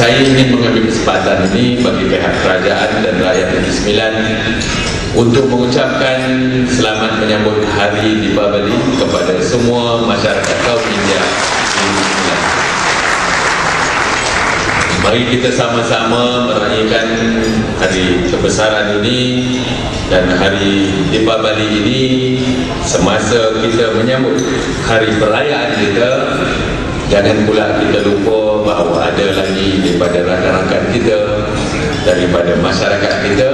Saya ingin mengambil kesempatan ini bagi pihak kerajaan dan rakyat Negeri Sembilan untuk mengucapkan selamat menyambut Hari Deepavali kepada semua masyarakat kaum India di Negeri Sembilan. Mari kita sama-sama merayakan hari kebesaran ini dan Hari Deepavali ini semasa kita menyambut hari perayaan kita. Jangan pula kita lupa bahawa ada lagi daripada rakan-rakan kita, daripada masyarakat kita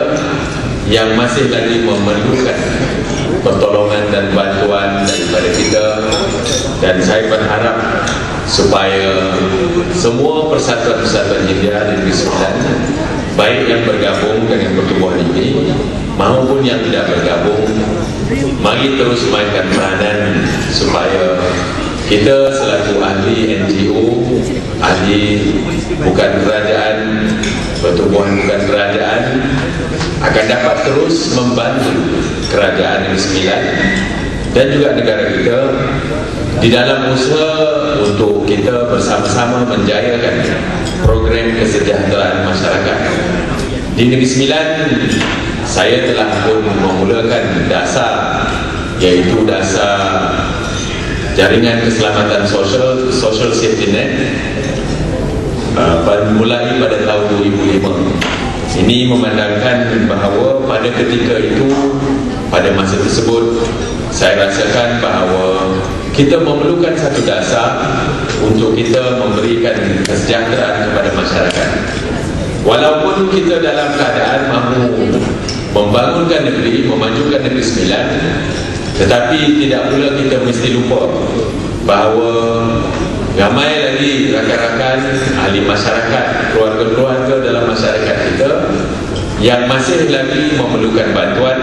yang masih lagi memerlukan pertolongan dan bantuan daripada kita. Dan saya berharap supaya semua persatuan-persatuan India di Negeri Sembilan, baik yang bergabung dengan pertubuhan ini maupun yang tidak bergabung, mari terus mainkan peranan supaya kita selaku ahli NGO, ahli bukan kerajaan, pertubuhan bukan kerajaan, akan dapat terus membantu kerajaan Negeri Sembilan dan juga negara kita di dalam usaha untuk kita bersama-sama menjayakan program kesejahteraan masyarakat. Di Negeri Sembilan, saya telah pun memulakan dasar, iaitu dasar jaringan keselamatan sosial, social safety net, mulai pada tahun 2005. Ini memandangkan bahawa pada ketika itu, pada masa tersebut, saya rasakan bahawa kita memerlukan satu dasar untuk kita memberikan kesejahteraan kepada masyarakat. Walaupun kita dalam keadaan mahu membangunkan negeri, memajukan Negeri Sembilan, tetapi tidak pula kita mesti lupa bahawa ramai lagi rakan-rakan, ahli masyarakat, keluarga-keluarga dalam masyarakat kita yang masih lagi memerlukan bantuan,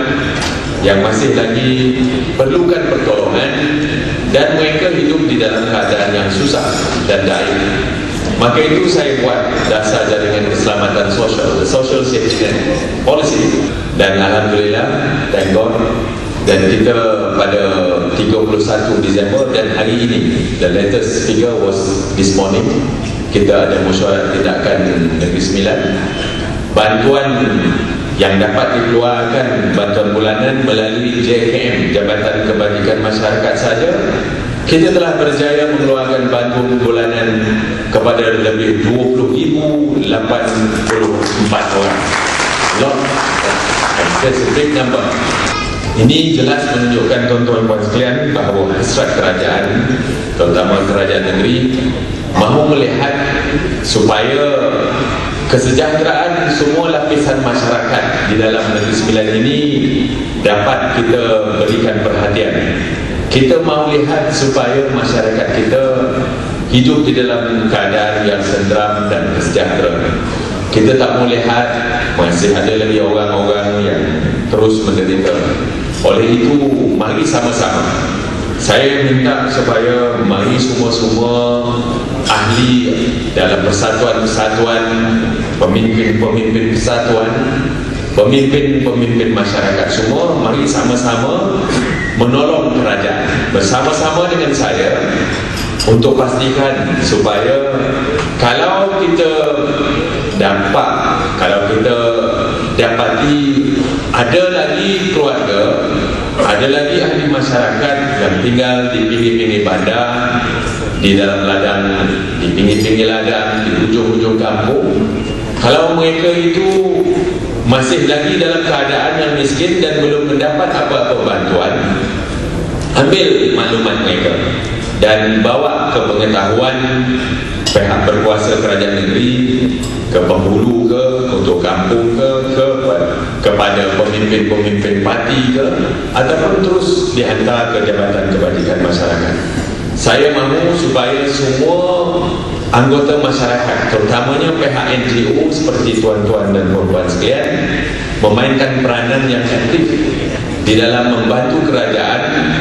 yang masih lagi perlukan pertolongan, dan mereka hidup di dalam keadaan yang susah dan daik. Maka itu saya buat dasar jaringan keselamatan sosial, the social safety net policy, dan alhamdulillah, thank God, dan kita pada 31 Disember dan hari ini, the latest figure was this morning, kita ada mesyuarat tindakan Negeri Sembilan. Bantuan yang dapat dikeluarkan, bantuan bulanan melalui JKM, Jabatan Kebajikan Masyarakat saja, kita telah berjaya mengeluarkan bantuan bulanan kepada lebih 20,084 orang. That's a big number. Ini jelas menunjukkan tuan-tuan puan sekalian bahawa hasrat kerajaan, terutama kerajaan negeri, mahu melihat supaya kesejahteraan semua lapisan masyarakat di dalam Negeri Sembilan ini dapat kita berikan perhatian. Kita mahu lihat supaya masyarakat kita hidup di dalam keadaan yang tenteram dan sejahtera. Kita tak mahu lihat masih ada lagi orang-orang yang terus menderita. Oleh itu, mari sama-sama saya minta supaya mari semua-semua ahli dalam persatuan-persatuan, pemimpin-pemimpin persatuan, pemimpin-pemimpin masyarakat semua, mari sama-sama menolong kerajaan bersama-sama dengan saya untuk pastikan supaya kalau kita dapati ada lagi keluarga, ada lagi ahli masyarakat yang tinggal di pinggir-pinggir bandar, di dalam ladang, di pinggir-pinggir ladang, di hujung-hujung kampung. Kalau mereka itu masih lagi dalam keadaan yang miskin dan belum mendapat apa-apa bantuan, ambil maklumat mereka dan bawa ke pengetahuan pihak berkuasa kerajaan negeri, ke penghulu ke, untuk kampung ke, kepada pemimpin-pemimpin parti ke, ataupun terus dihantar ke Jabatan Kebajikan Masyarakat. Saya mahu supaya semua anggota masyarakat, terutamanya pihak NGO seperti tuan-tuan dan puan-puan sekalian, memainkan peranan yang aktif di dalam membantu kerajaan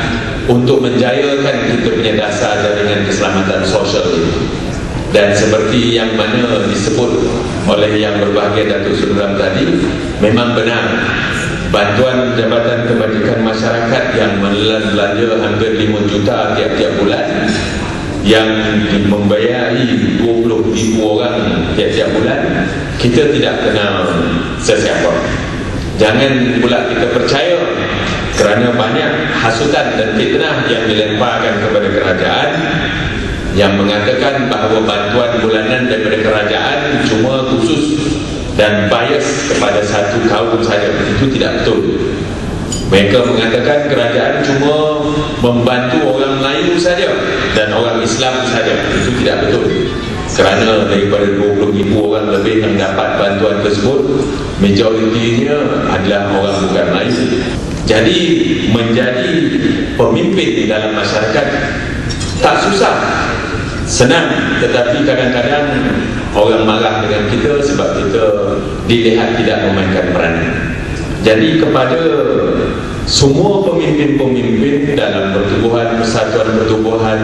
untuk menjayakan kita punya dasar jaringan keselamatan sosial ini. Dan seperti yang mana disebut oleh yang berbahagia Datuk Seri Ram tadi, memang benar bantuan Jabatan Kebajikan Masyarakat yang menelan belanja hampir 5 juta tiap-tiap bulan, yang membayari 20 20,000 orang tiap-tiap bulan, kita tidak kenal sesiapa. Jangan pula kita percaya kerana banyak hasutan dan fitnah yang dilemparkan kepada kerajaan yang mengatakan bahawa bantuan bulanan daripada kerajaan cuma khusus dan bias kepada satu kaum saja. Itu tidak betul. Mereka mengatakan kerajaan cuma membantu orang Melayu saja dan orang Islam saja. Itu tidak betul. Kerana daripada 20,000 orang lebih yang dapat bantuan tersebut, majoritinya adalah orang bukan Melayu. Jadi menjadi pemimpin dalam masyarakat tak susah, senang, tetapi kadang-kadang orang marah dengan kita sebab kita dilihat tidak memainkan peranan. Jadi kepada semua pemimpin-pemimpin dalam pertubuhan Persatuan Pertubuhan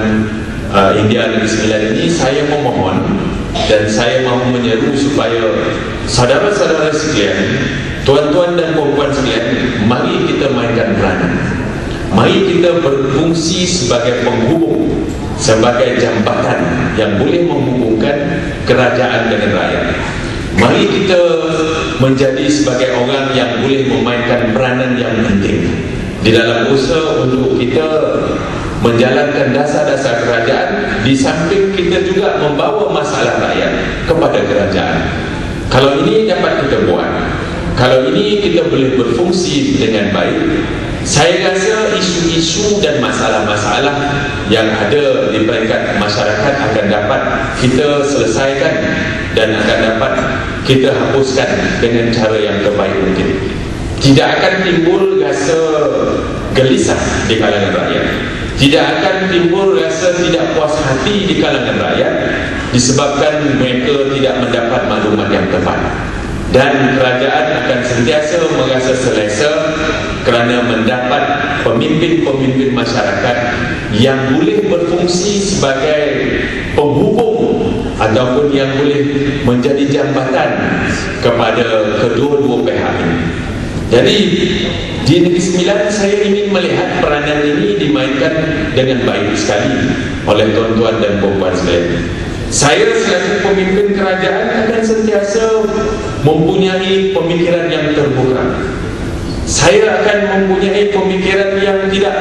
India Negeri Sembilan ini, saya memohon dan saya mahu menyeru supaya saudara-saudara sekalian, tuan-tuan dan puan-puan sekalian, mari kita mainkan peranan. Mari kita berfungsi sebagai penghubung, sebagai jambatan yang boleh menghubungkan kerajaan dengan rakyat. Mari kita menjadi sebagai orang yang boleh memainkan peranan yang penting di dalam usaha untuk kita menjalankan dasar-dasar kerajaan, di samping kita juga membawa masalah rakyat kepada kerajaan. Kalau ini dapat kita buat, kalau ini kita boleh berfungsi dengan baik, saya rasa isu-isu dan masalah-masalah yang ada di peringkat masyarakat akan dapat kita selesaikan dan akan dapat kita hapuskan dengan cara yang terbaik mungkin. Tidak akan timbul rasa gelisah di kalangan rakyat. Tidak akan timbul rasa tidak puas hati di kalangan rakyat disebabkan mereka tidak mendapat maklumat yang tepat. Dan kerajaan akan sentiasa merasa selesa kerana mendapat pemimpin-pemimpin masyarakat yang boleh berfungsi sebagai penghubung ataupun yang boleh menjadi jambatan kepada kedua-dua pihak ini. Jadi di Negeri Sembilan saya ingin melihat peranan ini dimainkan dengan baik sekali oleh tuan-tuan dan puan-puan sekalian. Saya selaku pemimpin kerajaan akan sentiasa mempunyai pemikiran yang terbuka. Saya akan mempunyai pemikiran yang tidak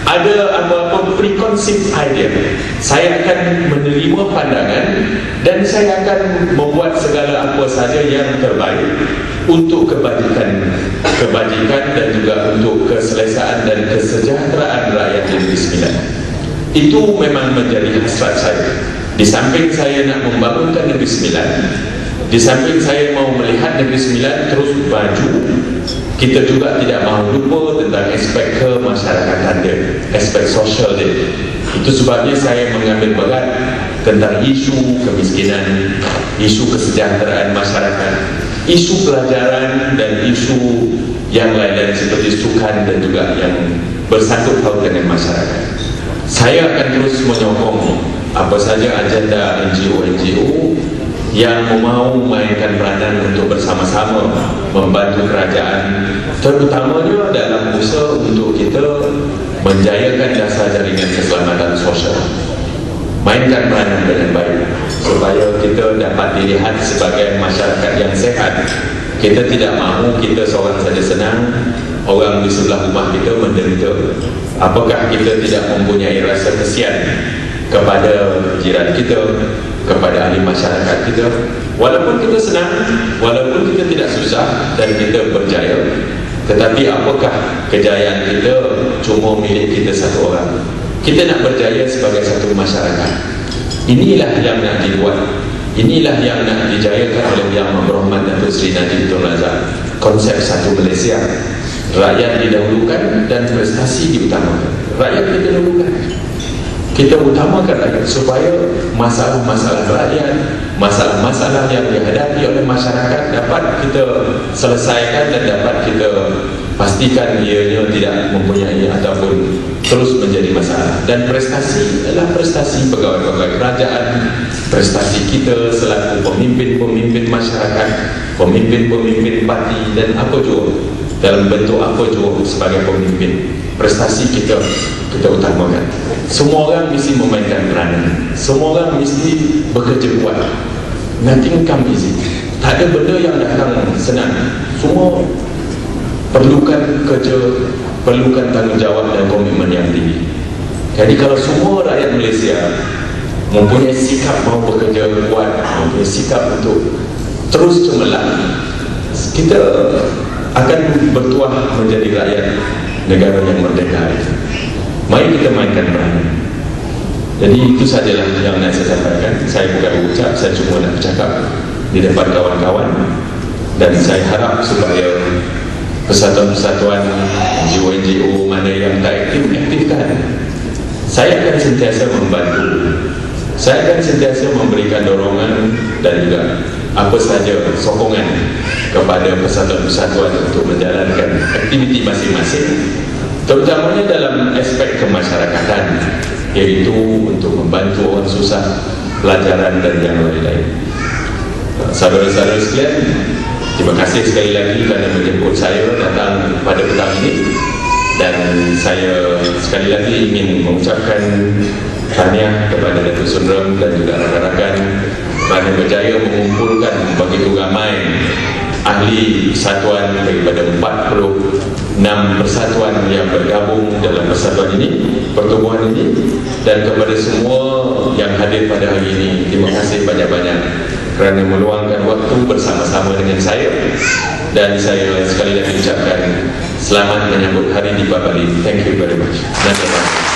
ada apa-apa preconceived idea. Saya akan menerima pandangan dan saya akan membuat segala apa saja yang terbaik untuk kebajikan dan juga untuk keselesaan dan kesejahteraan rakyat Negeri Sembilan. Itu memang menjadi hasrat saya. Di samping saya nak membangunkan Negeri Sembilan, di samping saya mau melihat Negeri Sembilan terus maju, kita juga tidak mahu lupa tentang aspek kemasyarakatan dia, aspek sosial dia. Itu sebabnya saya mengambil berat tentang isu kemiskinan, isu kesejahteraan masyarakat, isu pelajaran dan isu yang lain-lain seperti sukan dan juga yang bersangkut paut dengan masyarakat. Saya akan terus menyokong apa saja agenda NGO-NGO yang mau memainkan peranan untuk bersama-sama membantu kerajaan, terutamanya dalam usaha untuk kita menjayakan dasar jaringan keselamatan sosial. Mainkan peranan dengan baik supaya kita dapat dilihat sebagai masyarakat yang sehat. Kita tidak mahu kita seorang saja senang, orang di sebelah rumah kita menderita. Apakah kita tidak mempunyai rasa kesian kepada jiran kita, kepada ahli masyarakat kita? Walaupun kita senang, walaupun kita tidak susah dan kita berjaya, tetapi apakah kejayaan kita cuma milik kita satu orang? Kita nak berjaya sebagai satu masyarakat. Inilah yang nak dibuat, inilah yang nak dijayakan oleh Yang Berhormat Datuk Seri Najib Tun Razak. Konsep satu Malaysia, rakyat didahulukan dan prestasi diutamakan. Rakyat didahulukan, kita utamakan rakyat supaya masalah-masalah rakyat, masalah-masalah yang dihadapi oleh masyarakat dapat kita selesaikan dan dapat kita pastikan ianya tidak mempunyai ataupun terus menjadi masalah. Dan prestasi adalah prestasi pegawai-pegawai kerajaan, prestasi kita selaku pemimpin-pemimpin masyarakat, pemimpin-pemimpin parti dan apa juga dalam bentuk apa juga sebagai pemimpin. Prestasi kita utamakan. Semua orang mesti memainkan peranan. Semua orang mesti bekerja kuat. Nothing come easy. Tak ada benda yang datang senang. Semua perlukan kerja, perlukan tanggungjawab dan komitmen yang tinggi. Jadi kalau semua rakyat Malaysia mempunyai sikap mahu bekerja kuat, mempunyai sikap untuk terus cemerlang, kita akan bertuah menjadi rakyat negara yang merdeka itu. Mari kita mainkan peranan. Jadi itu sajalah yang nak saya sampaikan. Saya bukan berucap, saya cuma nak bercakap di depan kawan-kawan, dan saya harap supaya persatuan-persatuan NGO mana yang tak aktif, aktifkan. Saya akan sentiasa membantu, saya akan sentiasa memberikan dorongan dan juga apa sahaja sokongan kepada persatuan-persatuan untuk menjalankan aktiviti masing-masing, terutamanya dalam aspek kemasyarakatan, iaitu untuk membantu orang susah, pelajaran dan yang lain-lain. Saudara-saudara sekalian, terima kasih sekali lagi kerana menjemput saya datang pada petang ini, dan saya sekali lagi ingin mengucapkan tahniah kepada Datuk Sunram dan juga rakan-rakan kerana berjaya mengumpulkan begitu ramai ahli persatuan daripada 46 persatuan yang bergabung dalam persatuan ini, pertubuhan ini. Dan kepada semua yang hadir pada hari ini, terima kasih banyak-banyak kerana meluangkan waktu bersama-sama dengan saya. Dan saya sekali lagi ucapkan selamat menyambut Hari Deepavali. Thank you very much. Terima kasih.